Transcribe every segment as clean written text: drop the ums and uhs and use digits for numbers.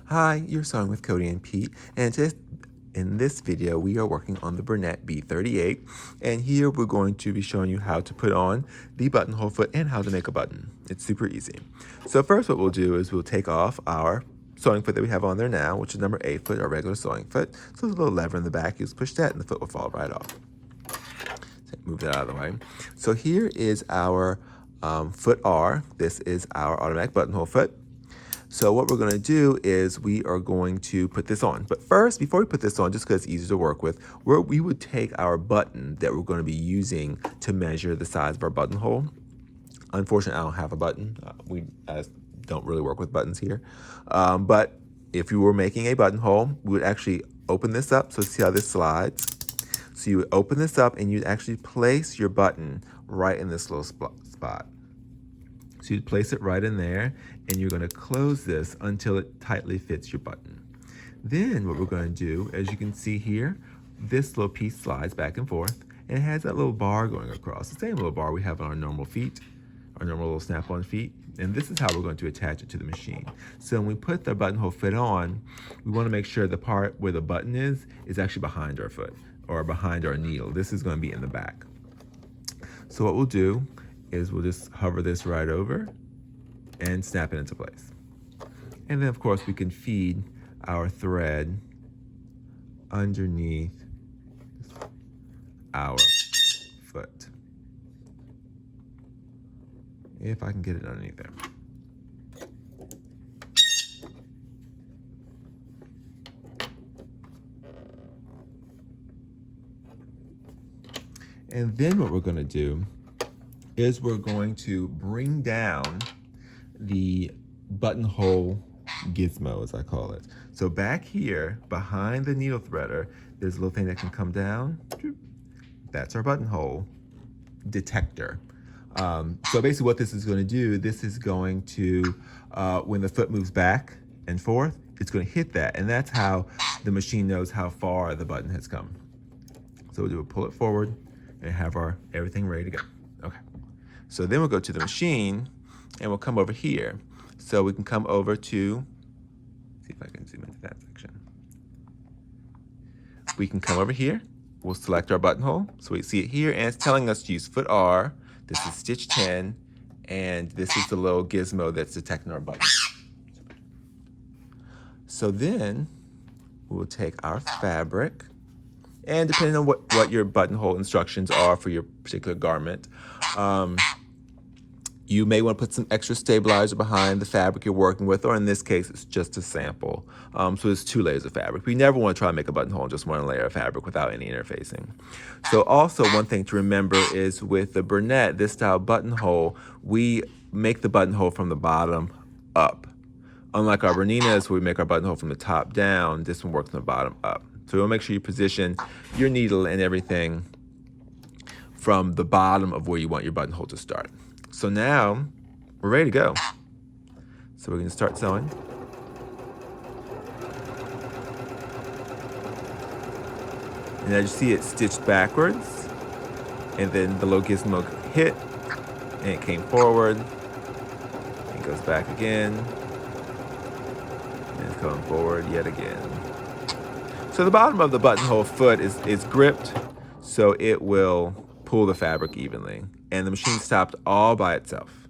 Hi, you're sewing with Cody and Pete, and in this video we are working on the bernette B38, and here we're going to be showing you how to put on the buttonhole foot and how to make a button. It's super easy. So first what we'll do is we'll take off our sewing foot that we have on there now, which is number 8 foot, our regular sewing foot. So there's a little lever in the back, you just push that and the foot will fall right off. So move that out of the way. So here is our foot R. This is our automatic buttonhole foot. So what we're going to do is we are going to put this on. But first, before we put this on, just because it's easier to work with, we would take our button that we're going to be using to measure the size of our buttonhole. Unfortunately, I don't have a button. We don't really work with buttons here. But if you were making a buttonhole, we would actually open this up. So see how this slides? So you would open this up and you'd actually place your button right in this little spot. So you'd place it right in there, and you're going to close this until it tightly fits your button. Then what we're going to do, as you can see here, this little piece slides back and forth, and it has that little bar going across, the same little bar we have on our normal feet, our normal little snap-on feet, and this is how we're going to attach it to the machine. So when we put the buttonhole fit on, we want to make sure the part where the button is actually behind our foot, or behind our needle. This is going to be in the back. So what we'll do is we'll just hover this right over and snap it into place. And then of course we can feed our thread underneath our foot. If I can get it underneath there. And then what we're going to do is we're going to bring down the buttonhole gizmo, as I call it. So back here, behind the needle threader, there's a little thing that can come down. That's our buttonhole detector. So basically what this is going to do, this is going to, when the foot moves back and forth, it's going to hit that. And that's how the machine knows how far the button has come. So we'll do a pull it forward and have our everything ready to go. Okay. So then we'll go to the machine and we'll come over here. So we can come over to, see if I can zoom into that section. We can come over here. We'll select our buttonhole. So we see it here and it's telling us to use foot R. This is stitch 10 and this is the little gizmo that's detecting our button. So then we'll take our fabric, and depending on what your buttonhole instructions are for your particular garment, you may want to put some extra stabilizer behind the fabric you're working with, or in this case, it's just a sample. So it's 2 layers of fabric. We never want to try to make a buttonhole in just 1 layer of fabric without any interfacing. So also one thing to remember is with the bernette, this style buttonhole, we make the buttonhole from the bottom up. Unlike our berninas, where we make our buttonhole from the top down, this one works from the bottom up. So you'll make sure you position your needle and everything from the bottom of where you want your buttonhole to start. So now we're ready to go. So we're going to start sewing. And as you see, it's stitched backwards, and then the little gizmo hit, and it came forward, and it goes back again, and it's coming forward yet again. So the bottom of the buttonhole foot is gripped, so it will pull the fabric evenly. And the machine stopped all by itself.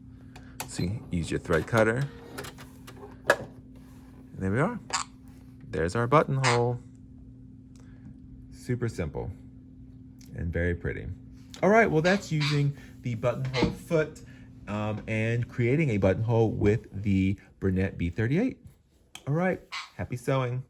So you use your thread cutter. And there we are. There's our buttonhole. Super simple and very pretty. All right, well that's using the buttonhole foot and creating a buttonhole with the bernette B38. All right, happy sewing.